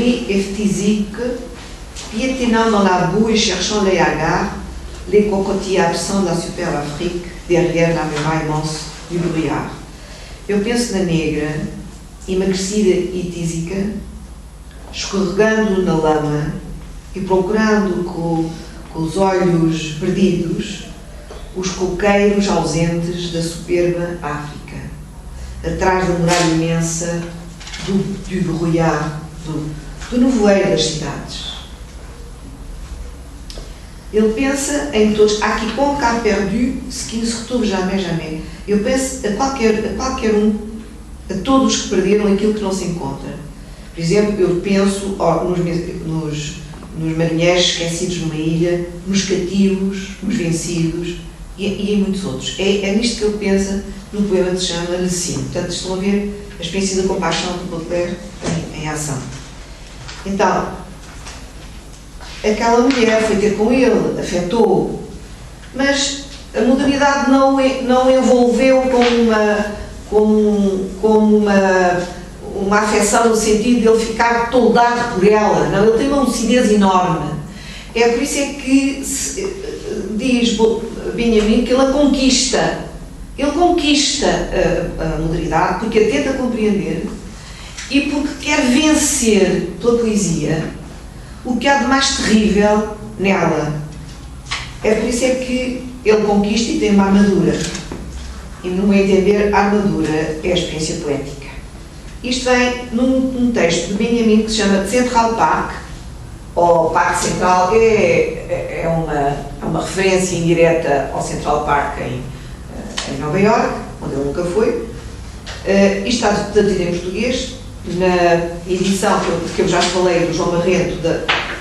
gris et phtisique, piétinant dans la boue et cherchant les hagards, les cocotiers absents de la superbe Afrique, derrière la muraille immense du brouillard. Eu penso na negra, emagrecida e tísica, escorregando na lama e procurando com os olhos perdidos os coqueiros ausentes da soberba África, atrás da muralha imensa do brouillard, do nevoeiro das cidades. Ele pensa em todos, há quiconque a perdu ce qui ne se retrouve jamais, jamais. Eu penso a qualquer um, a todos que perderam aquilo que não se encontra. Por exemplo, eu penso nos marinheiros esquecidos numa ilha, nos cativos, nos vencidos e em muitos outros. É nisto que ele pensa no poema que se chama Le Cygne. Portanto, estão a ver a experiência da compaixão de Baudelaire em ação. Então, aquela mulher foi ter com ele, afetou-o, mas a modernidade não envolveu como uma afecção no sentido de ele ficar toldado por ela. Não, ele tem uma lucidez enorme. É por isso é que diz Benjamin que ele a conquista. Ele conquista a modernidade porque a tenta compreender e porque quer vencer pela poesia o que há de mais terrível nela. É por isso é que ele conquista e tem uma armadura. E, no meu entender, a armadura é a experiência poética. Isto vem num texto de Benjamin que se chama Central Park, ou Parque Central. É uma referência indireta ao Central Park em Nova Iorque, onde ele nunca foi. Isto está traduzido em português, na edição que eu já falei do João Barreto,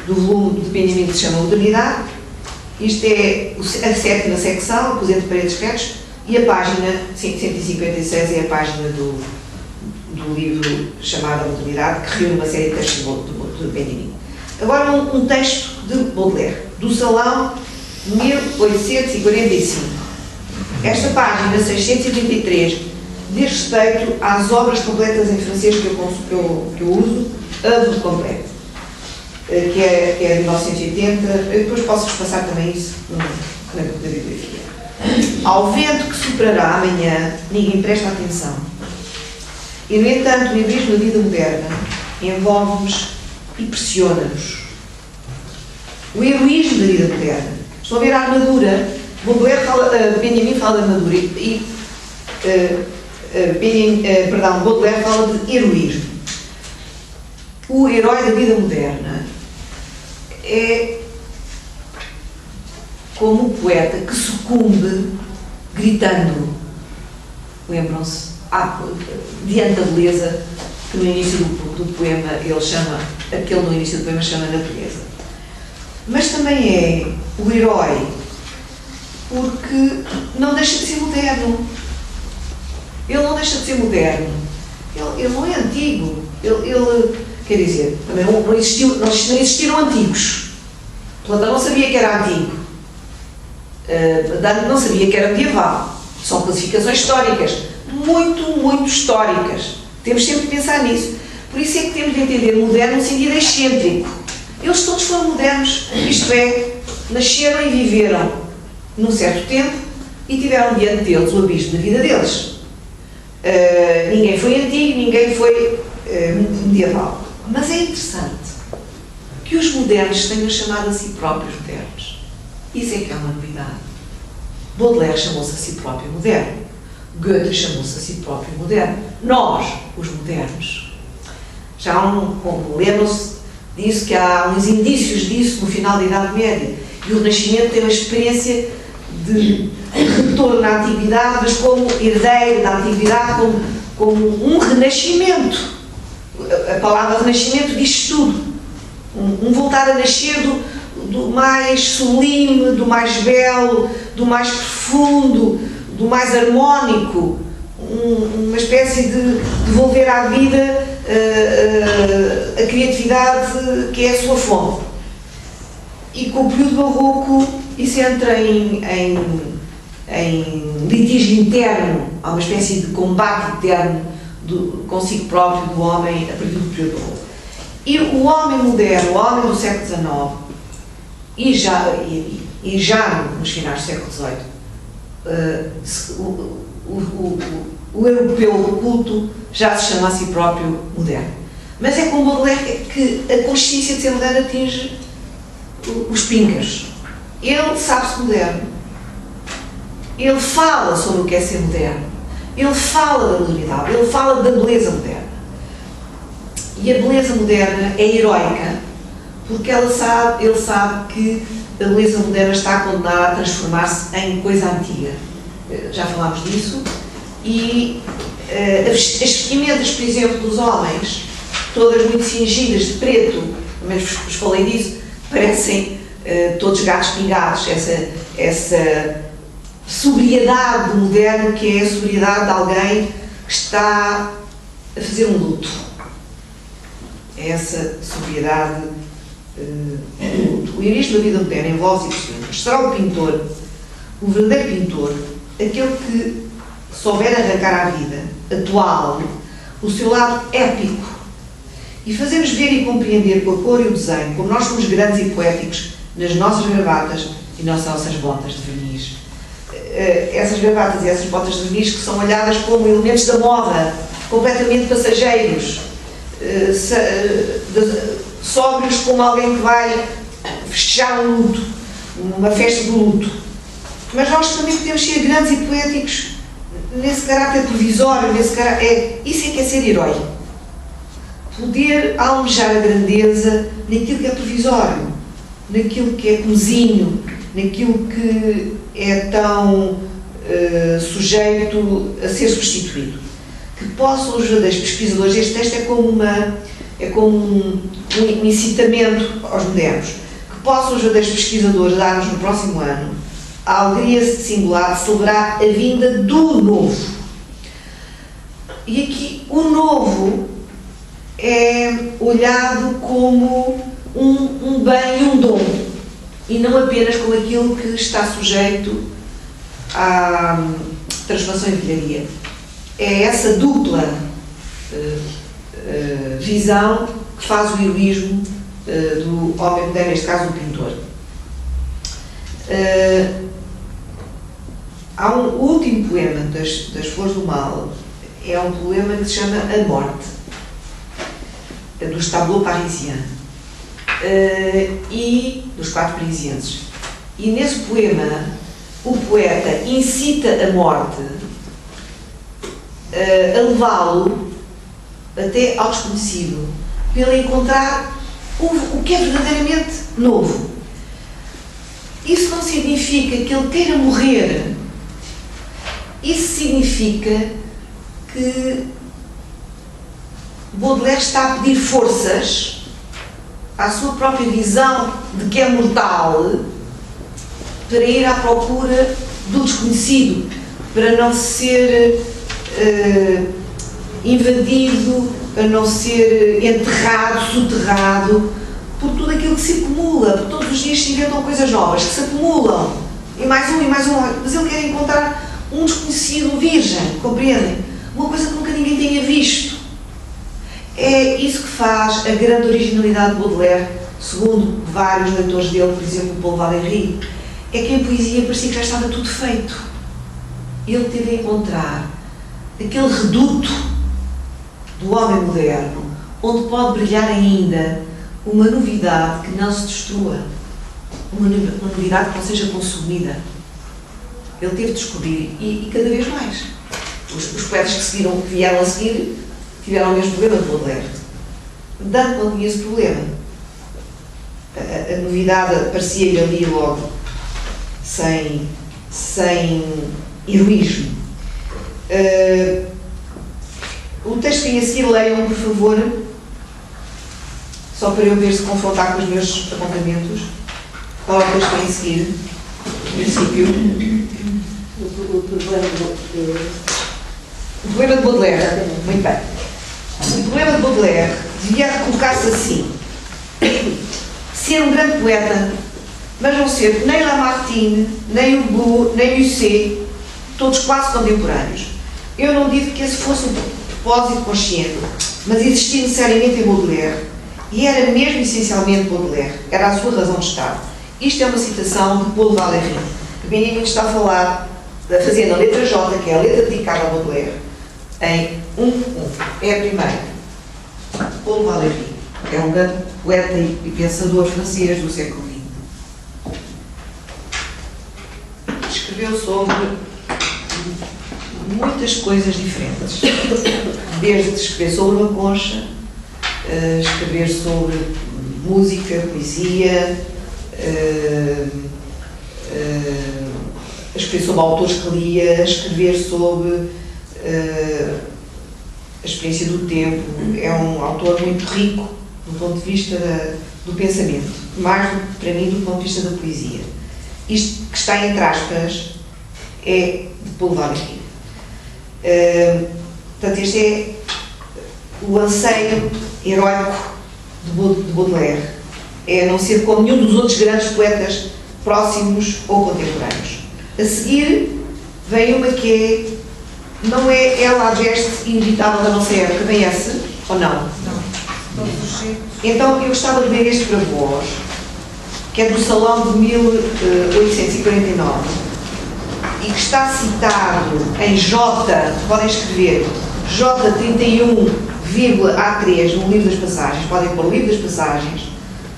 do volume de Benjamin que se chama Modernidade. Isto é a sétima secção, depois entre paredes retos, e a página 156 é a página do livro chamado Modernidade, que reúne uma série de textos de Benjamin. Agora um texto de Baudelaire, do Salão 1845. Esta página 623 diz respeito às obras completas em francês que eu uso, œuvre complète, que é de 1980. Eu depois posso-vos passar também isso na bibliografia. Ao vento que soprará amanhã, ninguém presta atenção. E, no entanto, o heroísmo da vida moderna envolve-nos e pressiona-nos. O heroísmo da vida moderna. Estão a ver a armadura. Benjamin fala de armadura e Baudelaire fala de heroísmo. O herói da vida moderna é como o poeta que sucumbe gritando, lembram-se, diante da beleza que no início do poema ele chama, aquele no início do poema chama natureza. Mas também é o herói porque não deixa de ser moderno. Ele não deixa de ser moderno. Ele não é antigo. Ele quer dizer, também não existiram antigos. Platão não sabia que era antigo. Dante não sabia que era medieval. São classificações históricas. Muito históricas. Temos sempre de pensar nisso. Por isso é que temos de entender moderno no sentido excêntrico. Eles todos foram modernos. Isto é, nasceram e viveram num certo tempo e tiveram diante deles o abismo da vida deles. Ninguém foi antigo, ninguém foi medieval. Mas é interessante que os modernos tenham chamado a si próprios modernos. Isso é que é uma novidade. Baudelaire chamou-se a si próprio moderno. Goethe chamou-se a si próprio moderno. Nós, os modernos, já lembram-se disso, que há uns indícios disso no final da Idade Média. E o Renascimento tem uma experiência de retorno à antiguidade, mas como herdeiro da antiguidade, como um renascimento. A palavra renascimento diz tudo. Um voltar a nascer do mais sublime, do mais belo, do mais profundo, do mais harmónico. Uma espécie de devolver à vida a criatividade que é a sua fonte. E com o período barroco isso entra em litígio interno, há uma espécie de combate interno consigo próprio do homem a partir do período barroco. E o homem moderno, o homem do século XIX, e já nos finais do século XVIII, o europeu culto já se chama a si próprio moderno. Mas é com Baudelaire que a consciência de ser moderno atinge os píncaros. Ele sabe-se moderno. Ele fala sobre o que é ser moderno. Ele fala da modernidade. Ele fala da beleza moderna. E a beleza moderna é heroica, porque ele sabe que a beleza moderna está condenada a transformar-se em coisa antiga. Já falámos disso. E as vestimentas, por exemplo, dos homens, todas muito cingidas de preto, pelo menos vos falei disso, parecem todos gatos pingados, essa sobriedade moderna que é a sobriedade de alguém que está a fazer um luto. É essa sobriedade do luto. O heroísmo da vida moderna envolve-se e percebe. Será o pintor, o verdadeiro pintor, aquele que souber arrancar à vida atual o seu lado épico e fazer-nos ver e compreender com a cor e o desenho como nós somos grandes e poéticos nas nossas gravatas e nas nossas botas de verniz. Essas gravatas e essas botas de verniz que são olhadas como elementos da moda, completamente passageiros, sóbrios como alguém que vai festejar um luto, uma festa do luto. Mas nós também podemos ser grandes e poéticos nesse caráter provisório, isso é que é ser herói. Poder almejar a grandeza naquilo que é provisório, naquilo que é comezinho, naquilo que é tão sujeito a ser substituído. Que possam os verdadeiros pesquisadores, este texto é como um incitamento aos modernos, que possam os verdadeiros pesquisadores dar-nos no próximo ano a alegria singular de celebrar a vinda do novo. E aqui o novo é olhado como um bem e um dom, e não apenas como aquilo que está sujeito à transformação em velharia. É essa dupla visão que faz o heroísmo do homem moderno, neste caso do pintor. Há um último poema das Flores do Mal, é um poema que se chama A Morte, dos Tableaux Parisiens, e dos Quatro Parisienses. E nesse poema, o poeta incita a morte a levá-lo até ao desconhecido, para ele encontrar o que é verdadeiramente novo. Isso não significa que ele queira morrer. Isso significa que Baudelaire está a pedir forças à sua própria visão de que é mortal para ir à procura do desconhecido, para não ser invadido, para não ser enterrado, soterrado por tudo aquilo que se acumula, porque todos os dias se inventam coisas novas que se acumulam, e mais um, mas ele quer encontrar um desconhecido virgem, compreendem? Uma coisa que nunca ninguém tenha visto. É isso que faz a grande originalidade de Baudelaire, segundo vários leitores dele, por exemplo, Paul Valéry, é que em poesia parecia que já estava tudo feito. Ele teve a encontrar aquele reduto do homem moderno, onde pode brilhar ainda uma novidade que não se destrua, uma novidade que não seja consumida. Ele teve de descobrir, e cada vez mais. Os poetas que vieram a seguir tiveram o mesmo problema de Baudelaire. Dante não tinha esse problema. A novidade aparecia-lhe ali logo, sem heroísmo. O texto que vem a seguir, leiam, por favor, só para eu ver se confrontar com os meus apontamentos. Qual é o texto que vem a seguir? No princípio. O poema de Baudelaire. Muito bem. O poema de Baudelaire devia colocar-se assim: ser um grande poeta, mas não ser nem Lamartine, nem o Blou, nem Musset, todos quase contemporâneos. Eu não digo que esse fosse um propósito consciente, mas existir necessariamente em Baudelaire E era mesmo essencialmente Baudelaire, era a sua razão de estar. Isto é uma citação de Paul Valéry, que Benjamin está a falar, fazendo a letra J, que é a letra dedicada a Baudelaire, em 1.1. É a primeira. Paul Valéry é um grande poeta e pensador francês do século XX. Escreveu sobre muitas coisas diferentes, desde escrever sobre uma concha, escrever sobre música, poesia, escrever sobre autores que lia, escrever sobre a experiência do tempo. É um autor muito rico do ponto de vista do pensamento, mais para mim do ponto de vista da poesia. Isto que está entre aspas é de Paul Valéry. Portanto, este é o anseio heróico de Baudelaire, é não ser como nenhum dos outros grandes poetas próximos ou contemporâneos. A seguir vem uma que é, não é ela a veste inevitável da nossa época, conhece ou não? Não. Então eu gostava de ler este para vós, que é do Salão de 1849 e que está citado em J, podem escrever J31,A3 no livro das passagens, podem pôr o livro das passagens,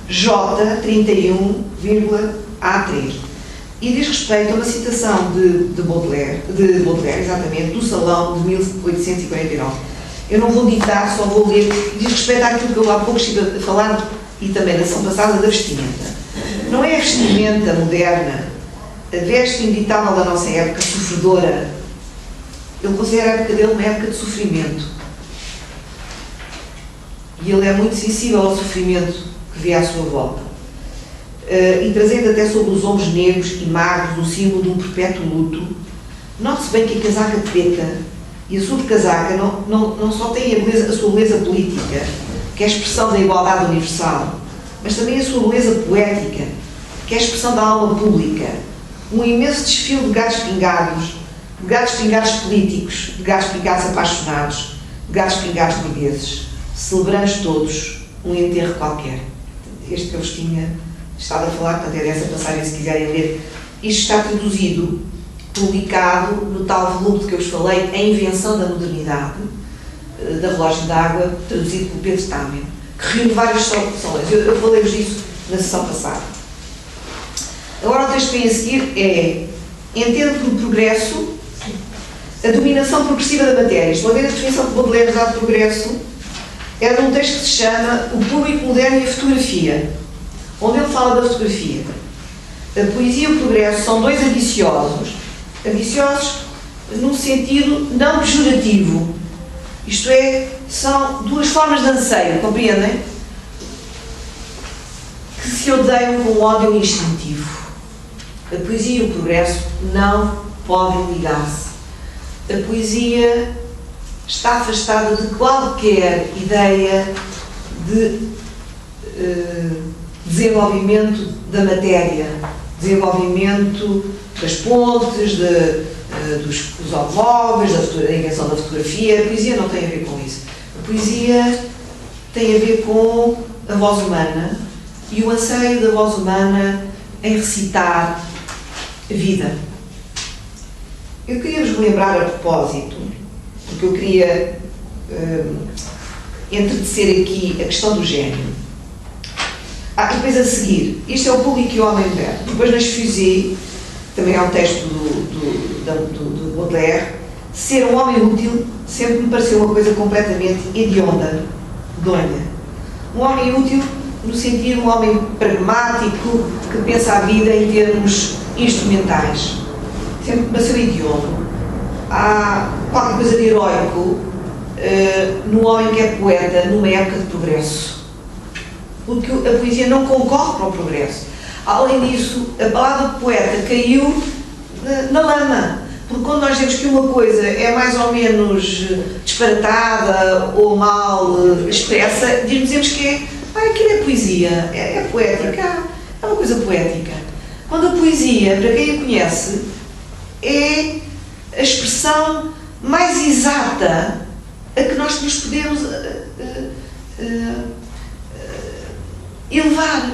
J31,A3. E diz respeito a uma citação de Baudelaire, exatamente, do Salão de 1849. Eu não vou ditar, só vou ler, diz respeito àquilo que eu há pouco estive a falar e também na sessão passada da vestimenta. Não é a vestimenta moderna, a veste inevitável da nossa época, sofredora. Ele considera a época dele uma época de sofrimento. E ele é muito sensível ao sofrimento que vê à sua volta. E trazendo até sobre os ombros negros e magros o símbolo de um perpétuo luto, note-se bem que a casaca preta e a subcasaca não só têm a sua beleza política, que é a expressão da igualdade universal, mas também a sua beleza poética, que é a expressão da alma pública. Um imenso desfile de gatos pingados políticos, de gatos pingados apaixonados, de gatos pingados burgueses. Celebramos todos um enterro qualquer. Este que eu vos tinha estado a falar, portanto é dessa passagem, se quiserem ler. Isto está traduzido, publicado no tal volume de que eu vos falei, A Invenção da Modernidade, da Relógio d'Água, traduzido por Pedro Tamen, que reúne várias soluções. Eu falei-vos disso na sessão passada. Agora o texto que vem a seguir é: entendo por progresso a dominação progressiva da matéria. Estão a ver a definição de Baudelaire de progresso? É de um texto que se chama O Público Moderno e a Fotografia, onde ele fala da fotografia. A poesia e o progresso são dois ambiciosos num sentido não pejorativo. Isto é, são duas formas de anseio, compreendem? Que se odeiam com um ódio instintivo. A poesia e o progresso não podem ligar-se. A poesia está afastada de qualquer ideia de desenvolvimento da matéria, desenvolvimento das pontes, dos automóveis, da invenção da fotografia. A poesia não tem a ver com isso. A poesia tem a ver com a voz humana e o anseio da voz humana em recitar a vida. Eu queria vos lembrar a propósito, porque eu queria entretecer aqui a questão do gênio. Depois a seguir, isto é o Público e o Homem Moderno. Depois nas Fusées, também é um texto do Baudelaire, ser um homem útil sempre me pareceu uma coisa completamente hedionda, donha. Um homem útil no sentido de um homem pragmático que pensa a vida em termos instrumentais. Sempre me pareceu hediondo. Há qualquer coisa de heroico no homem que é poeta numa época de progresso. Porque a poesia não concorre para o progresso. Além disso, a palavra poeta caiu na lama. Porque quando nós dizemos que uma coisa é mais ou menos disparatada ou mal expressa, dizemos que aquilo é poesia, é poética, é uma coisa poética. Quando a poesia, para quem a conhece, é a expressão mais exata a que nós nos podemos elevar.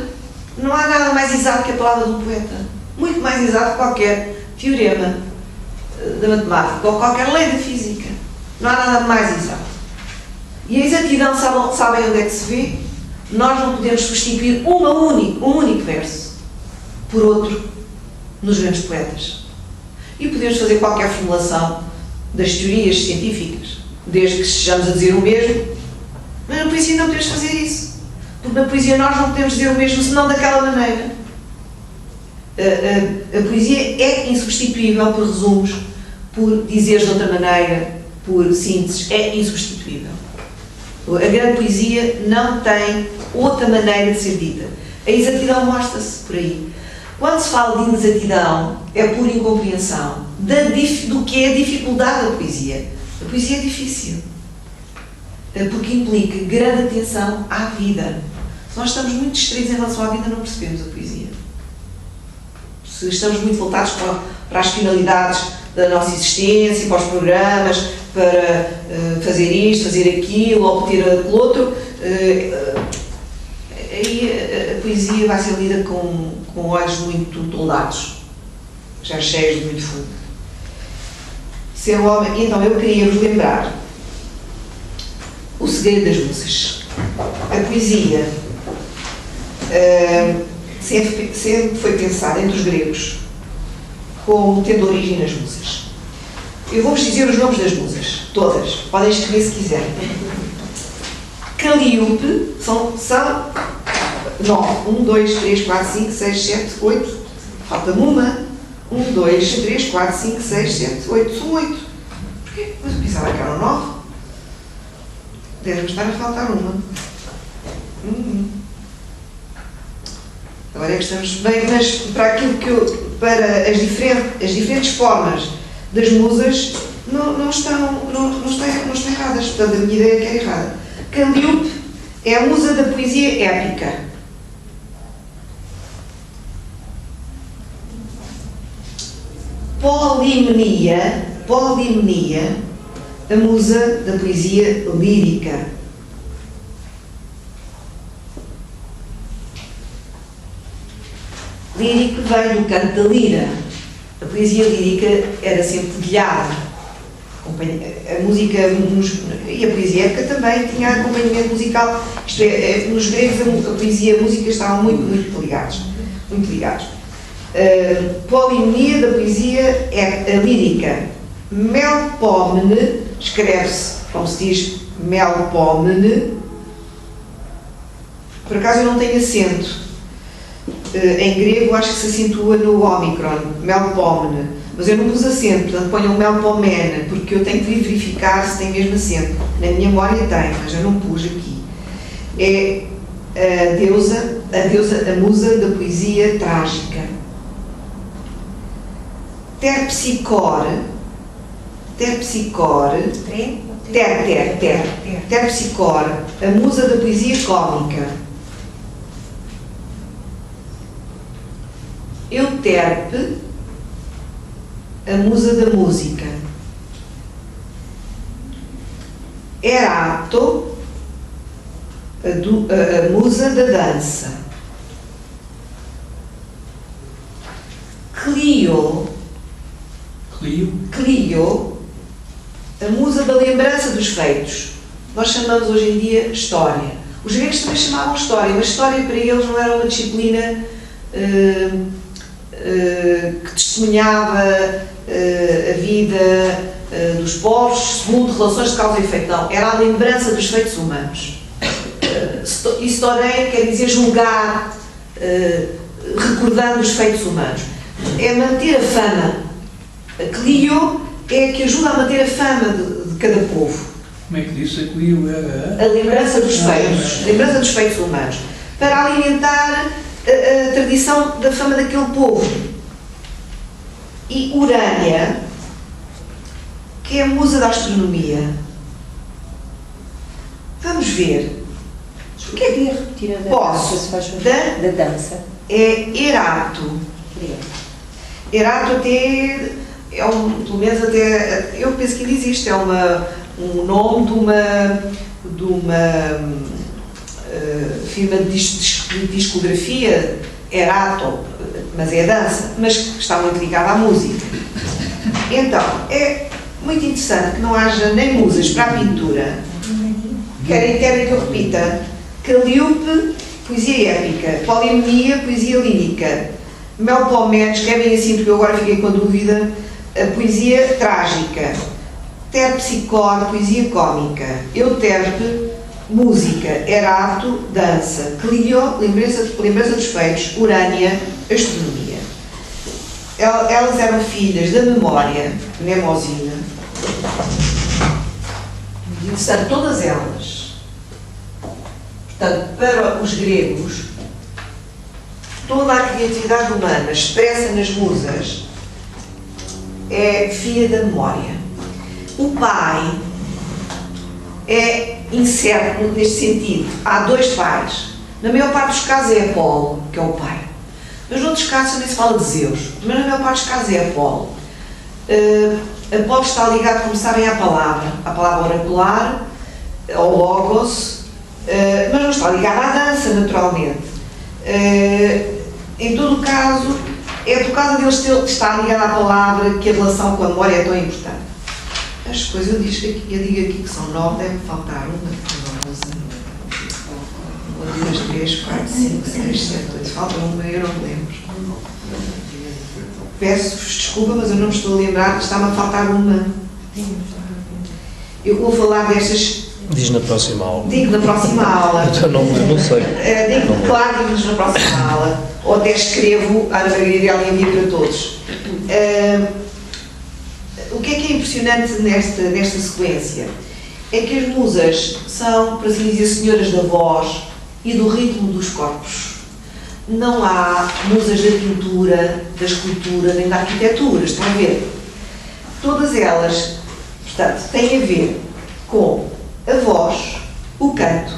Não há nada mais exato que a palavra do poeta. Muito mais exato que qualquer teorema da matemática ou qualquer lei da física. Não há nada mais exato. E a exatidão, sabem onde é que se vê? Nós não podemos substituir um único verso por outro nos grandes poetas. E podemos fazer qualquer formulação das teorias científicas, desde que estejamos a dizer o mesmo, mas na poesia não podemos fazer isso. Porque na poesia nós não podemos dizer o mesmo, senão daquela maneira. A poesia é insubstituível por resumos, por dizeres de outra maneira, por sínteses, é insubstituível. A grande poesia não tem outra maneira de ser dita. A exatidão mostra-se por aí. Quando se fala de inexatidão, é por incompreensão do que é a dificuldade da poesia. A poesia é difícil, porque implica grande atenção à vida. Se nós estamos muito distraídos em relação à vida, não percebemos a poesia. Se estamos muito voltados para as finalidades da nossa existência, para os programas, para fazer isto, fazer aquilo, obter aquilo outro, aí a poesia vai ser lida com olhos muito toldados, já cheios de muito fundo. Ser um homem. Então eu queria vos lembrar o segredo das musas. A poesia sempre foi pensada entre os gregos como tendo origem nas musas. Eu vou-vos dizer os nomes das musas, todas, podem escrever se quiserem. Calíope são 9. 1, 2, 3, 4, 5, 6, 7, 8. Falta-me uma. 1, 2, 3, 4, 5, 6, 7, 8. São 8. Porquê? Mas eu pensava que eram 9. Deve-me estar a faltar uma. Agora é que estamos bem, mas para aquilo que para as diferentes formas das musas não estão erradas. Portanto, a minha ideia é que era errada. Calíope é a musa da poesia épica. Polimnia, a musa da poesia lírica. Lírico vem do canto da lira. A poesia lírica era sempre dedilhada. A música e a poesia épica também tinha acompanhamento musical. Isto é, nos gregos a poesia e a música estavam muito ligados. Muito ligados. Polimnia da poesia é a lírica. Melpomene, escreve-se como se diz Melpomene. Por acaso eu não tenho acento. Em grego acho que se acentua no ómicron, Melpomene. Mas eu não pus acento, portanto ponham Melpomene, porque eu tenho que verificar se tem mesmo acento. Na minha memória tem, mas eu não pus aqui. É a musa da poesia trágica. Terpsicore, a musa da poesia cómica. Euterpe, a musa da música. Erato, a musa da dança. Clio, a musa da lembrança dos feitos. Nós chamamos hoje em dia história. Os gregos também chamavam história, mas história para eles não era uma disciplina que testemunhava a vida dos povos segundo relações de causa e efeito. Não, era a lembrança dos feitos humanos. História quer dizer julgar, recordando os feitos humanos. É manter a fama. A Clio é a que ajuda a manter a fama de cada povo. Como é que disse? A Clio era? A lembrança dos feitos. A lembrança dos feitos humanos. Para alimentar a tradição da fama daquele povo. E Urânia, que é a musa da astronomia. Vamos ver. O que é que ia repetir a Posso. Da dança? É Erato. Erato até é pelo menos até, eu penso que ainda existe, é um nome de uma firma de de discografia, Erato, mas é dança, mas que está muito ligada à música. Então, é muito interessante que não haja nem musas para a pintura. Querem que eu repita? Calliope, poesia épica. Polimnia, poesia lírica. Melpomene, escrevem assim porque eu agora fiquei com a dúvida, a poesia trágica. Terpsicore, poesia cómica. Euterpe, música. Erato, dança. Clio, lembrança dos feitos. Urânia, astronomia. Elas eram filhas da memória, Mnemosina. Interessante, todas elas. Portanto, para os gregos, toda a criatividade humana expressa nas musas é filha da memória. O pai é incerto neste sentido. Há dois pais. Na maior parte dos casos é Apolo, que é o pai. Mas noutros casos também se fala de Zeus. Mas na maior parte dos casos é Apolo. Apolo está ligado, como sabem, à palavra oracular, ao logos, mas não está ligado à dança, naturalmente. Em todo o caso, é por causa deles estar ligado à palavra que a relação com a memória é tão importante. As coisas, eu digo aqui que são 9, deve faltar uma, 2, 3, 4, 5, 6, 7, 8, falta uma, eu não me lembro. Peço-vos desculpa, mas eu não me estou a lembrar, está-me a faltar uma. Eu vou falar destas. Diz na próxima aula. Digo na próxima aula. Então não sei. Digo, claro, digo-nos na próxima aula. Ou até escrevo a Ana Margarida e a envio para todos. O que é impressionante nesta sequência? É que as musas são, por assim dizer, senhoras da voz e do ritmo dos corpos. Não há musas da pintura, da escultura, nem da arquitetura, estão a ver? Todas elas, portanto, têm a ver com a voz, o canto,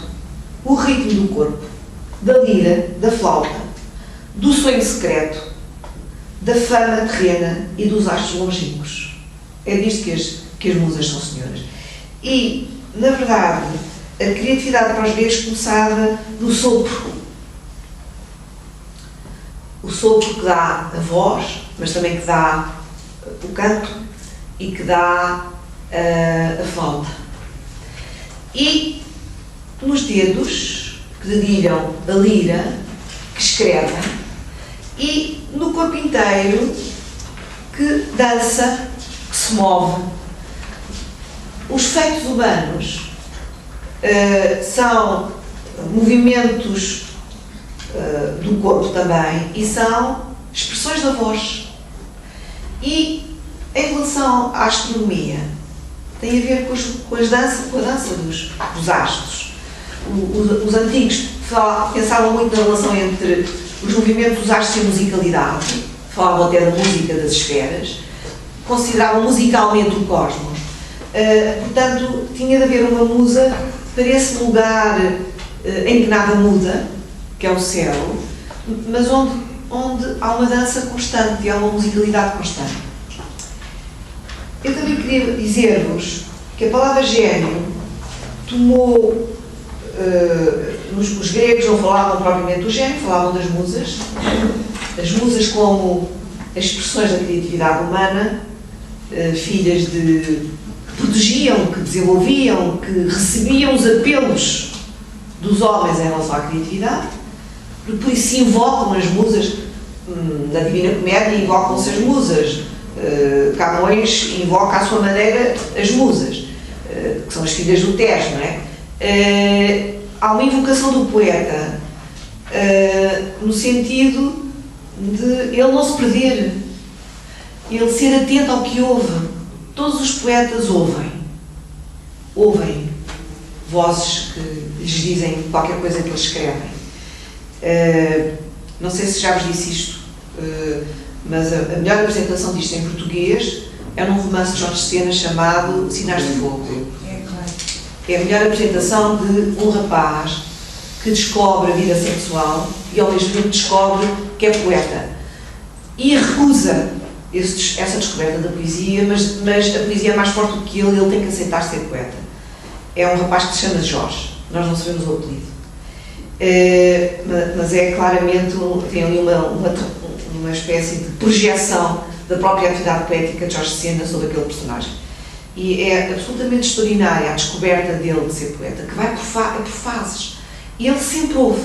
o ritmo do corpo, da lira, da flauta, do sonho secreto, da fama terrena e dos astros longínquos. É disto que as musas são senhoras. E, na verdade, a criatividade para os gregos começava no sopro. O sopro que dá a voz, mas também que dá o canto e que dá a flauta. E nos dedos, que dedilham a lira, que escrevem, e no corpo inteiro, que dança, que se move. Os feitos humanos são movimentos do corpo também e são expressões da voz. E em relação à astronomia, tem a ver com a dança dos astros. Os antigos pensavam muito na relação entre os movimentos dos astros e a musicalidade, falavam até da música das esferas, consideravam musicalmente o cosmos. Portanto, tinha de haver uma musa para esse lugar em que nada muda, que é o céu, mas onde há uma dança constante e há uma musicalidade constante. Eu também queria dizer-vos que a palavra gênio tomou... os gregos não falavam propriamente do gênio, falavam das musas. As musas como as expressões da criatividade humana, filhas que protegiam, que desenvolviam, que recebiam os apelos dos homens em relação à criatividade. Por isso se invocam as musas. Na Divina Comédia invocam-se as musas. Camões invoca à sua maneira as musas, que são as filhas do Tejo, não é? Há uma invocação do poeta no sentido de ele não se perder, ele ser atento ao que ouve. Todos os poetas ouvem vozes que lhes dizem qualquer coisa que eles escrevem. Não sei se já vos disse isto, mas a melhor apresentação disto em português é num romance de Jorge Sena chamado Sinais de Fogo. É a melhor apresentação de um rapaz que descobre a vida sexual e ao mesmo tempo descobre que é poeta e recusa essa descoberta da poesia, mas a poesia é mais forte do que ele tem que aceitar ser poeta. É um rapaz que se chama Jorge, nós não sabemos o apelido. Mas é claramente, tem ali uma espécie de projeção da própria atividade poética de Jorge Sena sobre aquele personagem. E é absolutamente extraordinária a descoberta dele de ser poeta, que vai por fases. E ele sempre ouve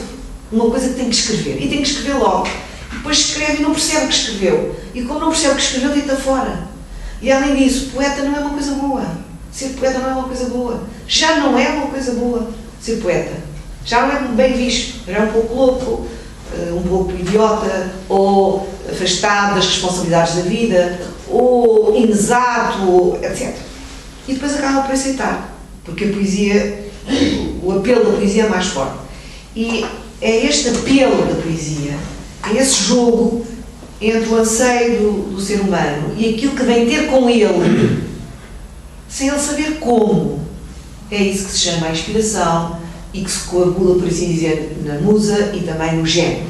uma coisa que tem que escrever, e tem que escrever logo. E depois escreve e não percebe o que escreveu. E como não percebe o que escreveu, deita fora. E além disso, poeta não é uma coisa boa. Ser poeta não é uma coisa boa. Já não é uma coisa boa ser poeta. Já não é bem visto. Já é um pouco louco, um pouco idiota, ou afastado das responsabilidades da vida, ou inexato, etc. E depois acaba por aceitar, porque a poesia, o apelo da poesia é mais forte. E é este apelo da poesia, é esse jogo entre o anseio do ser humano e aquilo que vem ter com ele, sem ele saber como. É isso que se chama a inspiração e que se coagula, por assim dizer, na musa e também no gênio.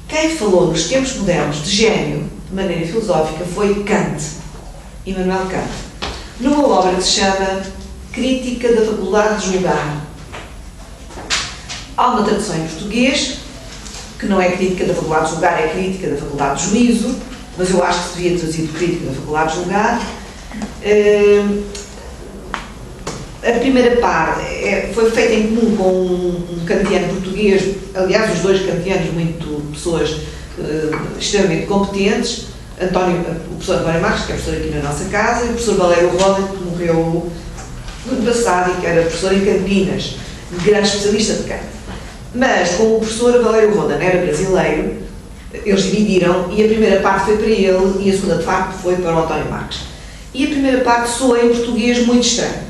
Quem falou nos tempos modernos de gênio, de maneira filosófica, foi Kant, Immanuel Kant, numa obra que se chama Crítica da Faculdade de Julgar. Há uma tradução em português, que não é Crítica da Faculdade de Julgar, é Crítica da Faculdade de Juízo, mas eu acho que se devia traduzir Crítica da Faculdade de Julgar. A primeira parte foi feita em comum com um kantiano português, aliás, os dois kantianos, pessoas extremamente competentes, o professor António Marques, que é professor aqui na nossa casa, e o professor Valério Roda, que morreu no ano passado e que era professor em Campinas, grande especialista de Kant. Mas, como o professor Valério Roda era brasileiro, eles dividiram e a primeira parte foi para ele e a segunda parte foi para o António Marques. E a primeira parte soa em português muito estranho.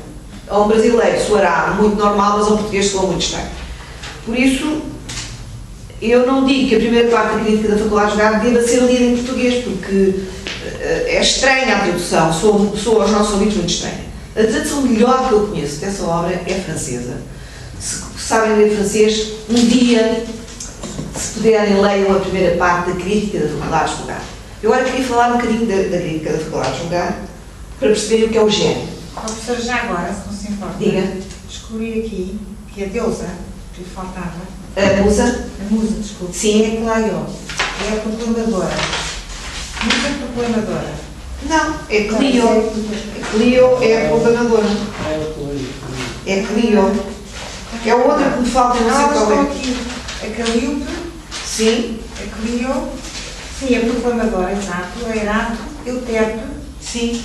A um brasileiro soará muito normal, mas a um português soa muito estranho. Por isso, eu não digo que a primeira parte da crítica da Faculdade de Julgar deva ser lida em português, porque é estranha a tradução, soa aos nossos ouvidos muito estranha. A tradução melhor que eu conheço dessa obra é francesa. Se sabem ler francês, um dia, se puderem, leiam a primeira parte da crítica da Faculdade de Julgar. Eu agora queria falar um bocadinho da crítica da Faculdade de Julgar, para perceberem o que é o gênio. Professor, já agora, se não se importa, Diga. descobri aqui que a deusa que lhe faltava, A musa? a musa, desculpe, Sim. é Claio, é a proclamadora. Musa proclamadora. Não, é Clio. Clio é a proclamadora. É Clio. É o outro que me falta, não sei Elas qual estão é. aqui. A Calíope, Sim, a Clio, sim, a proclamadora, exato, a Erato, Euterpe, sim,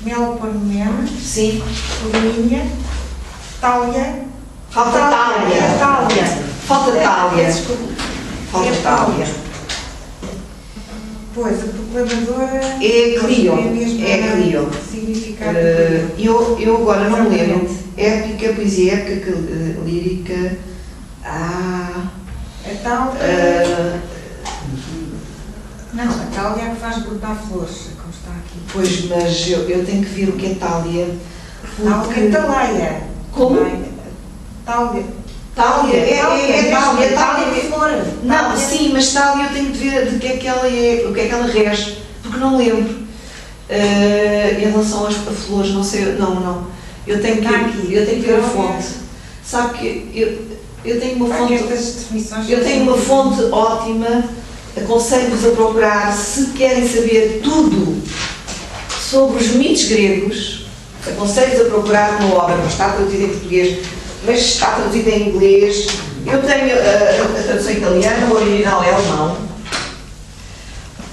Melponemene, sim. Polinia, Tália. Falta Tália. Tália. Falta Tália. Desculpe. Falta Tália. Pois, a proclamadora É Clio. é mesmo É Clio. significado. Eu agora não me lembro. Épica, poesia épica, lírica. A tal. Não, a Tália é que faz brotar flores, como está aqui. Pois, mas eu tenho que ver o que é Tália. Tália é Taleia. Como? Tália. Tália, é Tália. Tália de flor. Não, sim, mas Tália eu tenho de ver de que é que ela é, o que é que ela rege, porque não lembro. Em relação às flores, não sei, não. Eu tenho que ver a fonte. Sabe que eu tenho uma fonte. Eu tenho uma fonte ótima. Aconselho-vos a procurar, se querem saber tudo sobre os mitos gregos, aconselho-vos a procurar uma obra, não está traduzida em português, mas está traduzida em inglês. Eu tenho a tradução italiana, o original é alemão.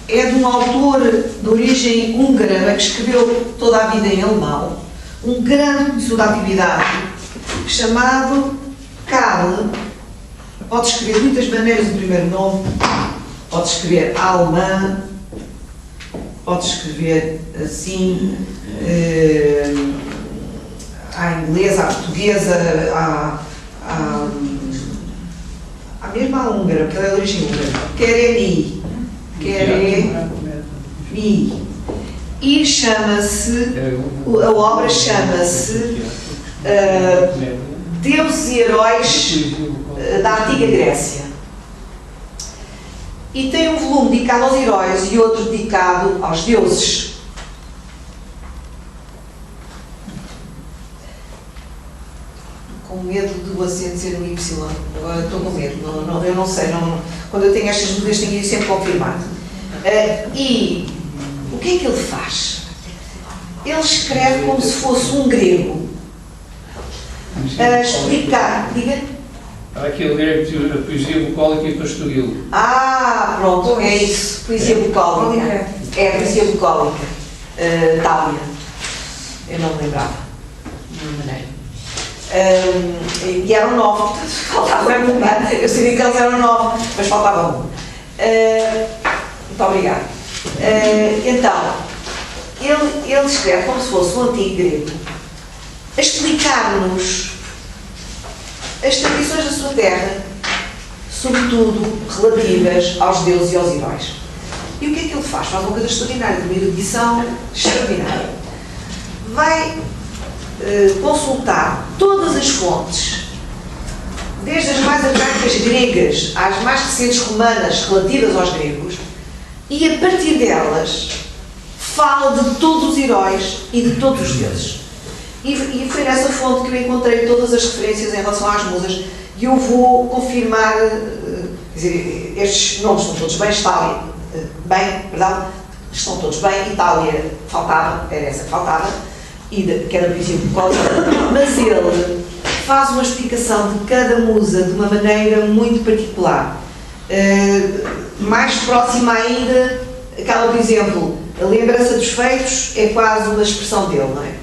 É de um autor de origem húngara, mas que escreveu toda a vida em alemão, um grande conhecedor da atividade, chamado Karl. Pode escrever de muitas maneiras o primeiro nome. Pode escrever alemã, pode escrever assim, à inglesa, à portuguesa, à mesma húngara, porque ela é de origem húngara. Kereni, Kereni. E chama-se, a obra chama-se Deuses e Heróis da Antiga Grécia. E tem um volume dedicado aos heróis e outro dedicado aos deuses. Com com medo do acento ser no Y. Agora estou com medo, eu não sei. Quando eu tenho estas dúvidas, tenho que ir sempre confirmar. E o que é que ele faz? Ele escreve como se fosse um grego. A explicar. Diga. Há aquele grego que a poesia bucólica e pastoril. Pronto, é isso. Poesia bucólica. É a poesia bucólica. Tália. Eu não me lembrava. De nenhuma maneira. E eram 9, portanto, faltava um. Eu sabia que eles eram 9, mas faltava um. Muito obrigada. Então, ele escreve como se fosse um antigo grego a explicar-nos as tradições da sua terra, sobretudo relativas aos deuses e aos heróis. E o que é que ele faz? Faz uma coisa extraordinária, de uma erudição extraordinária. Vai consultar todas as fontes, desde as mais arcaicas gregas às mais recentes romanas relativas aos gregos, e a partir delas fala de todos os heróis e de todos os deuses. E foi nessa fonte que eu encontrei todas as referências em relação às musas, e eu vou confirmar, quer dizer, estes nomes estão todos bem, Itália, bem, verdade? Estão todos bem, Itália faltava, era essa que faltava, que era do princípio bucólica, mas ele faz uma explicação de cada musa de uma maneira muito particular, mais próxima ainda, aquela, por exemplo, a lembrança dos feitos é quase uma expressão dele, não é?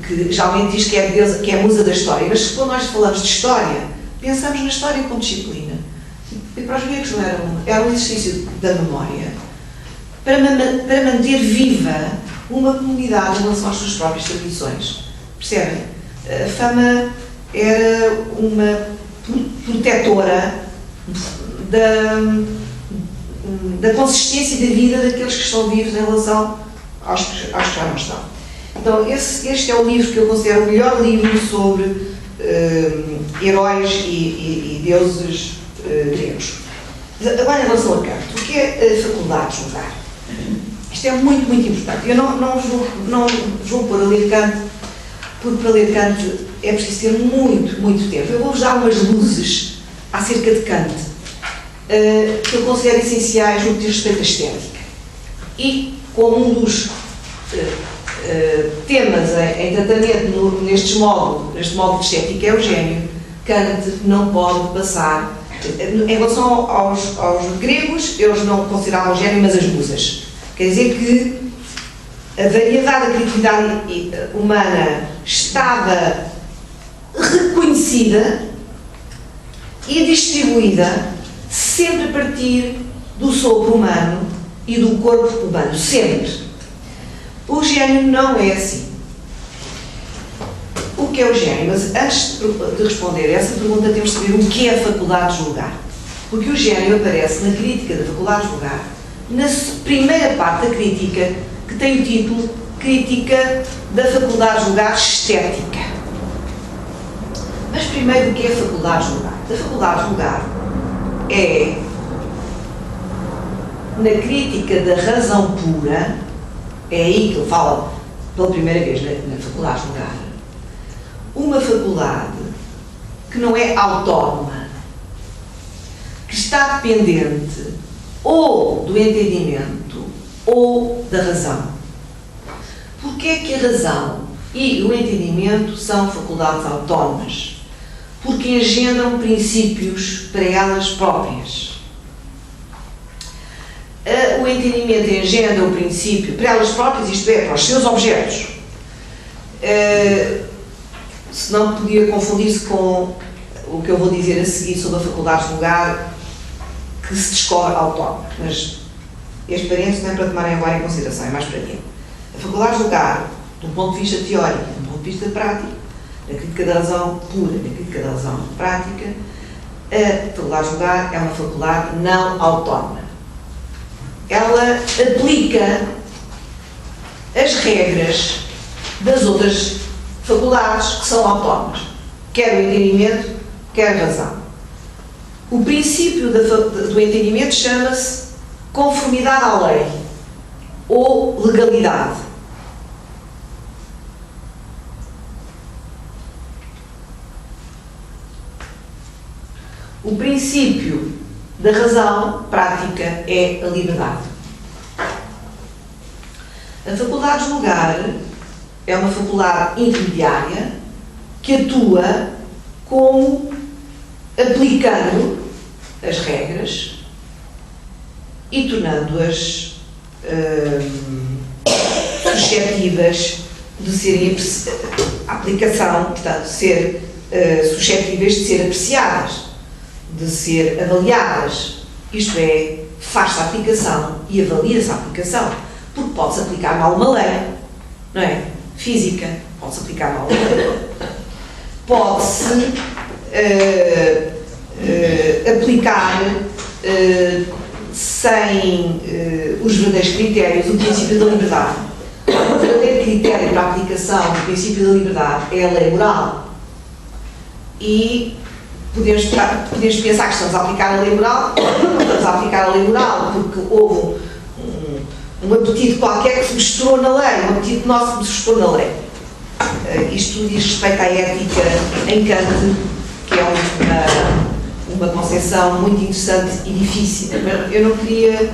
Que geralmente diz que é, Deus, que é a musa da história, mas quando nós falamos de história, pensamos na história como disciplina. E para os gregos não era um exercício da memória para manter viva uma comunidade em relação às suas próprias tradições. Percebem? A fama era uma protetora da consistência da vida daqueles que estão vivos em relação aos que já não estão. Então, este é o livro que eu considero o melhor livro sobre heróis e deuses gregos. Agora, em relação a Kant, o que é a faculdade de julgar? Isto é muito, muito importante. Eu não vou pôr a ler Kant, porque para ler Kant é preciso ter muito, muito tempo. Eu vou-vos dar umas luzes acerca de Kant, que eu considero essenciais no que diz respeito à estética. E, como um dos temas em tratamento neste modo de estética é o gênio, Kant não pode passar. Em relação aos gregos, eles não consideravam o gênio, mas as musas. Quer dizer que a variedade da criatividade humana estava reconhecida e distribuída sempre a partir do sopro humano e do corpo humano, sempre. O gênio não é assim. O que é o gênio? Mas antes de responder a essa pergunta, temos de saber o que é a faculdade de julgar. Porque o gênio aparece na crítica da faculdade de julgar, na primeira parte da crítica, que tem o título Crítica da Faculdade de Julgar Estética. Mas primeiro, o que é a faculdade de julgar? A faculdade de julgar é, na crítica da razão pura, é aí que ele fala pela primeira vez na faculdade de julgar, uma faculdade que não é autónoma, que está dependente ou do entendimento ou da razão. Porquê é que a razão e o entendimento são faculdades autónomas? Porque engendram princípios para elas próprias. O entendimento engendra o princípio para elas próprias, isto é, para os seus objetos. Se não podia confundir-se com o que eu vou dizer a seguir sobre a faculdade de julgar, que se descobre autónoma. Mas este parênteses não é para tomarem agora em consideração, é mais para quê? A faculdade de julgar, de um ponto de vista teórico, de um ponto de vista prático, na crítica da razão pura, na crítica da razão prática, a faculdade de julgar é uma faculdade não autónoma. Ela aplica as regras das outras faculdades que são autónomas, quer o entendimento, quer a razão. O princípio do entendimento chama-se conformidade à lei ou legalidade. O princípio da razão prática é a liberdade. A faculdade de julgar é uma faculdade intermediária que atua como aplicando as regras e tornando-as suscetíveis de serem a aplicação, portanto, ser suscetíveis de ser apreciadas, de ser avaliadas. Isto é, faz-se a aplicação e avalia-se a aplicação, porque pode-se aplicar mal uma lei, não é? Física, pode-se aplicar mal uma lei. Pode-se aplicar sem os verdadeiros critérios o princípio da liberdade. O verdadeiro critério para a aplicação do princípio da liberdade é a lei moral. E podemos pensar que estamos a aplicar a lei moral, não estamos a aplicar a lei moral porque houve um apetite qualquer que se misturou na lei, um apetite nosso que se misturou na lei. Isto diz respeito à ética em Kant, que é uma concepção muito interessante e difícil. Eu não queria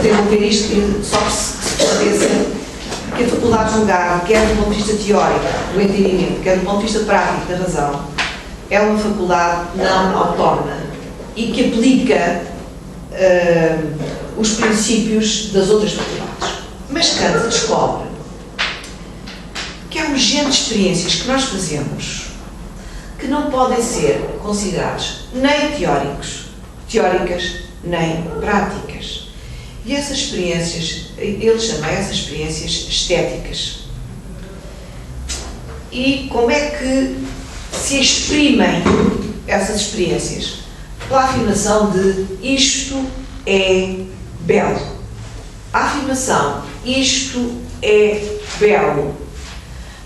desenvolver isto só que se percebesse que a faculdade de julgar, quer do ponto de vista teórico, do entendimento, quer do ponto de vista prático, da razão, é uma faculdade não autónoma e que aplica os princípios das outras faculdades. Mas Kant descobre que há um género de experiências que nós fazemos que não podem ser considerados nem teóricas, nem práticas. E essas experiências, ele chama essas experiências estéticas. E como é que se exprimem essas experiências? Pela afirmação de isto é belo. A afirmação isto é belo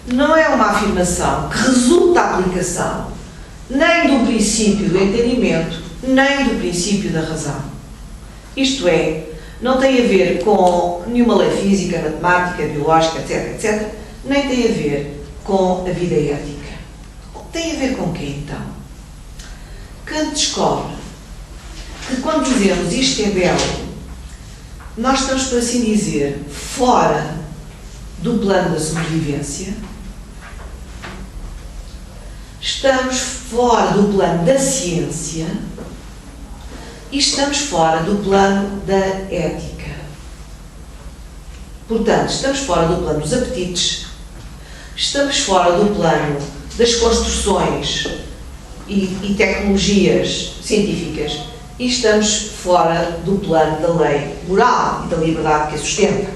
não é uma afirmação que resulta da aplicação nem do princípio do entendimento, nem do princípio da razão. Isto é, não tem a ver com nenhuma lei física, matemática, biológica, etc, etc, nem tem a ver com a vida ética. Tem a ver com o quê, então? Kant descobre que quando dizemos isto é belo, nós estamos, por assim dizer, fora do plano da sobrevivência, estamos fora do plano da ciência e estamos fora do plano da ética. Portanto, estamos fora do plano dos apetites, estamos fora do plano das construções e tecnologias científicas e estamos fora do plano da lei moral e da liberdade que a sustenta.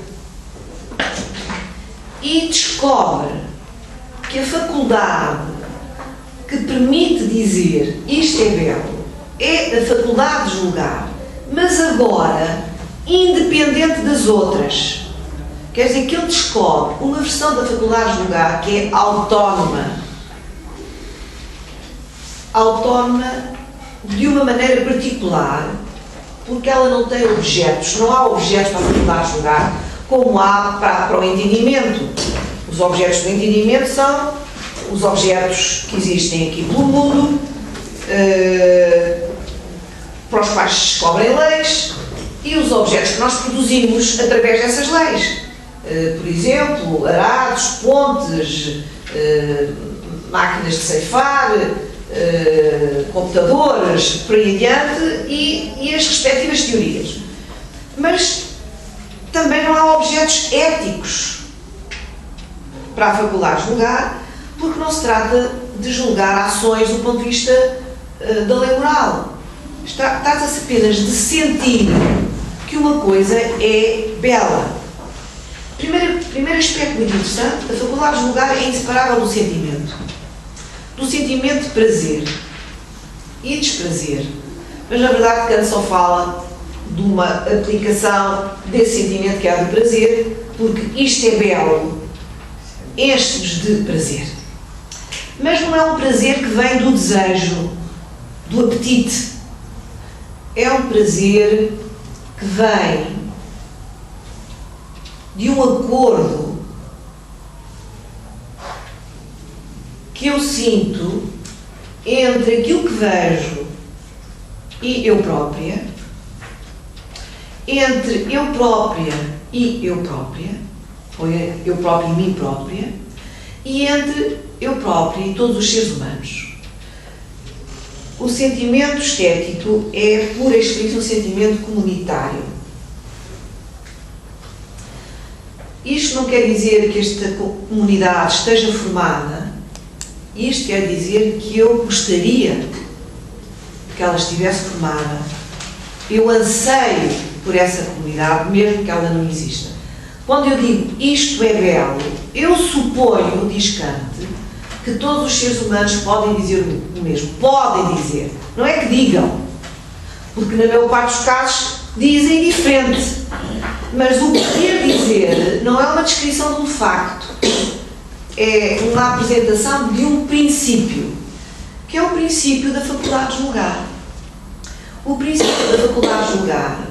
E descobre que a faculdade que permite dizer isto é belo é a faculdade de julgar, mas agora independente das outras. Quer dizer que ele descobre uma versão da faculdade de julgar que é autónoma. Autónoma de uma maneira particular, porque ela não tem objetos, não há objetos para a faculdade de julgar, como há para o entendimento. Os objetos do entendimento são os objetos que existem aqui pelo mundo, para os quais se descobrem leis, e os objetos que nós produzimos através dessas leis. Por exemplo, arados, pontes, máquinas de ceifar, computadores, por aí adiante, e as respectivas teorias. Mas também não há objetos éticos para a faculdade de julgar, porque não se trata de julgar ações do ponto de vista da lei moral. Trata-se apenas de sentir que uma coisa é bela. Primeiro aspecto muito interessante, a faculdade de julgar é inseparável do sentimento. Do sentimento de prazer e desprazer. Mas na verdade Kant só fala de uma aplicação desse sentimento que é do prazer, porque isto é belo, enche-nos de prazer. Mas não é um prazer que vem do desejo, do apetite. É um prazer que vem de um acordo que eu sinto entre aquilo que vejo e eu própria, entre eu própria e eu própria, ou eu própria e mim própria, e entre eu própria e todos os seres humanos. O sentimento estético é, por extenso, um sentimento comunitário. Isto não quer dizer que esta comunidade esteja formada, isto quer dizer que eu gostaria que ela estivesse formada. Eu anseio por essa comunidade, mesmo que ela não exista. Quando eu digo isto é belo, eu suponho, diz Kant, que todos os seres humanos podem dizer o mesmo. Podem dizer. Não é que digam. Porque na maior parte dos casos dizem diferente. Mas o poder dizer não é uma descrição de um facto. É uma apresentação de um princípio. Que é o princípio da faculdade de julgar. O princípio da faculdade de julgar,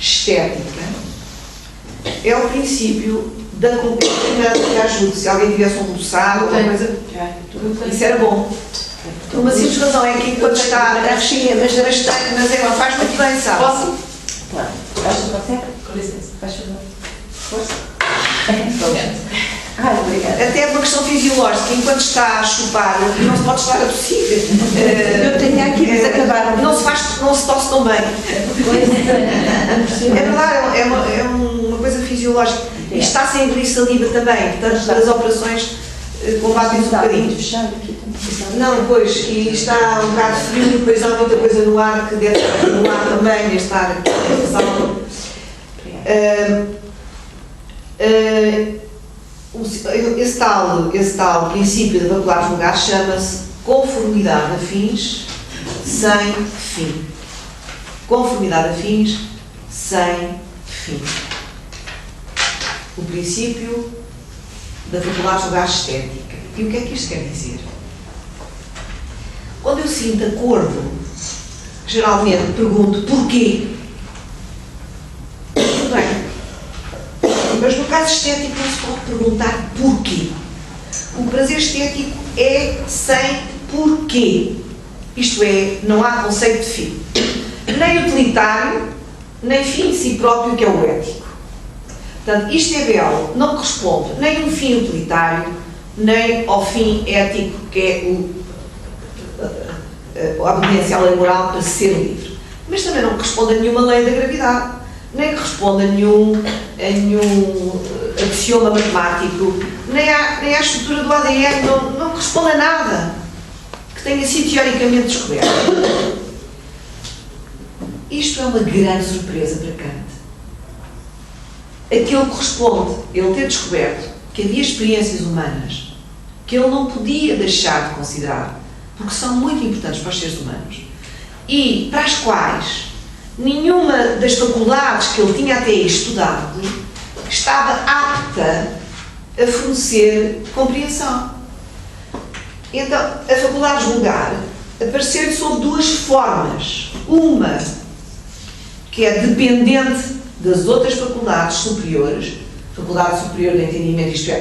estética, é o princípio da competitividade que ajuda. Se alguém tivesse um glossário ou alguma coisa, isso era bom. Por uma simples razão, é que quando está a recheia, mas ela faz muito bem, sabe? Posso? Claro. Consegue? Com licença. Faz favor. Força. Obrigada. Até é uma questão fisiológica, enquanto está a chupar, não se pode estar a tossir. Eu tenho aqui, mas acabaram. Não se tosse tão bem. É verdade, é uma coisa fisiológica. E está sem engolir saliva também, portanto, das operações combatem-se um bocadinho. Fechado aqui também. Não, pois, e está um bocado frio, e depois há muita coisa no ar que deve estar no ar também, neste ar aqui, nesta sala. Esse tal princípio da faculdade de julgar chama-se conformidade a fins sem fim. Conformidade a fins sem fim. O princípio da faculdade de julgar estética. E o que é que isto quer dizer? Quando eu sinto acordo, geralmente pergunto porquê. Tudo bem. Mas no caso estético não se pode perguntar porquê. O prazer estético é sem porquê. Isto é, não há conceito de fim. Nem utilitário, nem fim em si próprio, que é o ético. Portanto, isto é belo, não corresponde nem ao fim utilitário, nem ao fim ético, que é a obediência à lei moral para ser livre. Mas também não corresponde a nenhuma lei da gravidade, nem corresponde a nenhum axioma matemático, nem à estrutura do ADN, não corresponde a nada que tenha sido teoricamente descoberto. Isto é uma grande surpresa para Kant. Aquilo corresponde ele ter descoberto que havia experiências humanas que ele não podia deixar de considerar, porque são muito importantes para os seres humanos, e para as quais nenhuma das faculdades que ele tinha até aí estudado estava apta a fornecer compreensão. Então, a faculdade de julgar apareceu sob duas formas. Uma, que é dependente das outras faculdades superiores, faculdade superior de entendimento, isto é,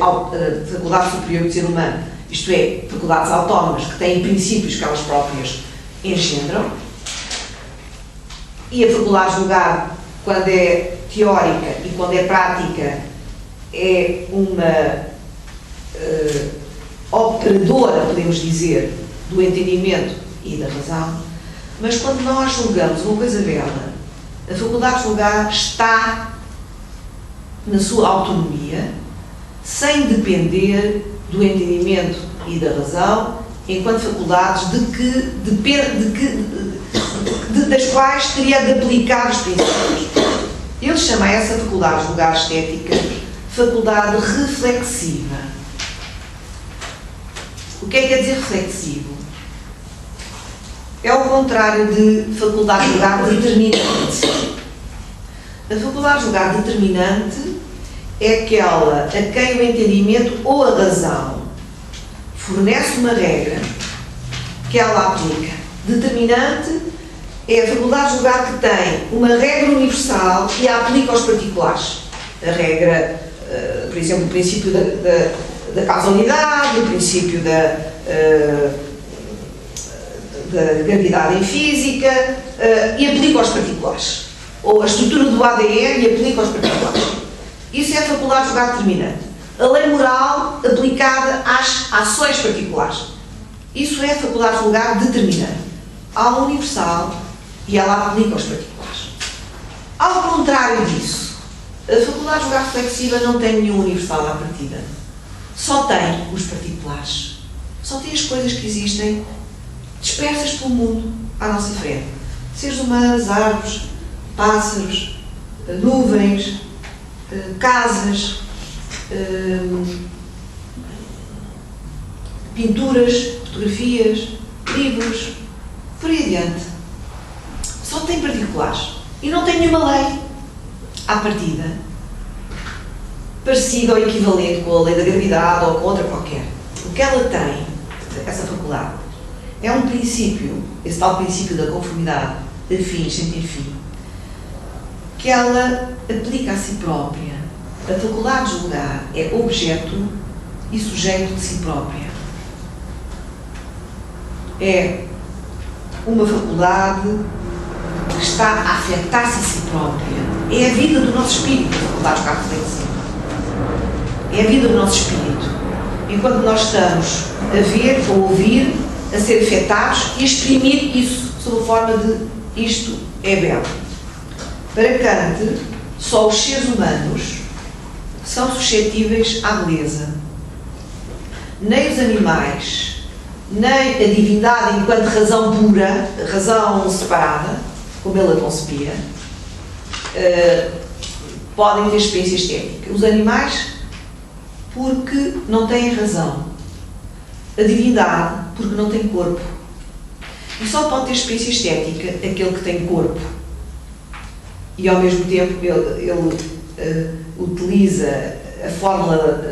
faculdade superior do ser humano, isto é, faculdades autónomas que têm princípios que elas próprias engendram, e a faculdade de julgar, quando é teórica e quando é prática, é uma operadora, podemos dizer, do entendimento e da razão. Mas quando nós julgamos uma coisa bela, a faculdade de julgar está na sua autonomia, sem depender do entendimento e da razão, enquanto faculdades das quais teria de aplicar os princípios. Ele chama essa faculdade de julgar estética faculdade reflexiva. O que é que quer dizer reflexivo? É o contrário de faculdade de julgar determinante. A faculdade de julgar determinante é aquela a quem o entendimento ou a razão fornece uma regra que ela aplica. Determinante é a faculdade de julgar que tem uma regra universal e a aplica aos particulares. A regra, por exemplo, o princípio da causalidade, o princípio da gravidade em física e aplico aos particulares. Ou a estrutura do ADN e aplico aos particulares. Isso é a faculdade de julgar determinante. A lei moral aplicada às ações particulares. Isso é a faculdade de julgar determinante. Há uma universal e ela aplica aos particulares. Ao contrário disso, a faculdade de julgar reflexiva não tem nenhum universal à partida. Só tem os particulares. Só tem as coisas que existem dispersas pelo mundo à nossa frente. Seres humanos, árvores, pássaros, nuvens, casas, pinturas, fotografias, livros, por aí adiante. Só tem particulares. E não tem nenhuma lei à partida parecida ou equivalente com a lei da gravidade ou com outra qualquer. O que ela tem, essa faculdade, é um princípio, esse tal princípio da conformidade de fins sem ter fim, que ela aplica a si própria. A faculdade de julgar é objeto e sujeito de si própria. É uma faculdade que está a afetar-se a si própria. É a vida do nosso espírito, a faculdade de julgar reflexiva. É a vida do nosso espírito. Enquanto nós estamos a ver, a ouvir, a ser afetados e a exprimir isso sob a forma de isto é belo. Para Kant, só os seres humanos são suscetíveis à beleza. Nem os animais, nem a divindade enquanto razão pura, razão separada, como ele a concebia, podem ter experiência estética. Os animais, porque não têm razão. A divindade, porque não tem corpo. E só pode ter experiência estética aquele que tem corpo. E ao mesmo tempo ele utiliza a fórmula